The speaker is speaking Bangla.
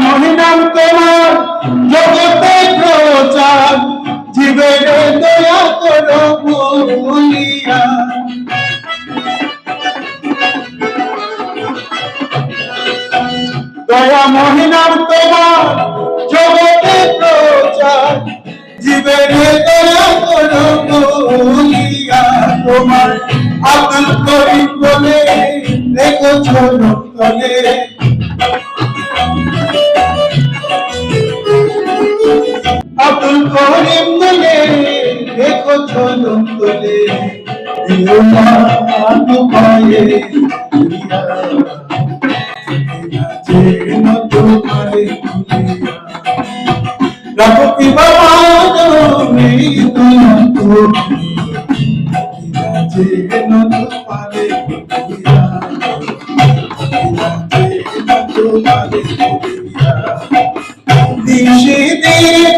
মহিনাম তোমার জগতে প্রচার, জীবের দয়া করো বলিয়া। দয়া মহিনাম তোমার জগতে প্রচার, জীবের দয়া করো বলিয়া। তোমার আব্দুল করিম বলে রেখেছ তলে, আব্দুল করিম বলে রেখেছ তলে, দিও না তোমায় দুনিয়া, যেন তোমারে দুনিয়া। রাখো কি বাবা নেই তো, যেন তোমারে দুনিয়া, যেন তোমারে দুনিয়া। দিশে দিন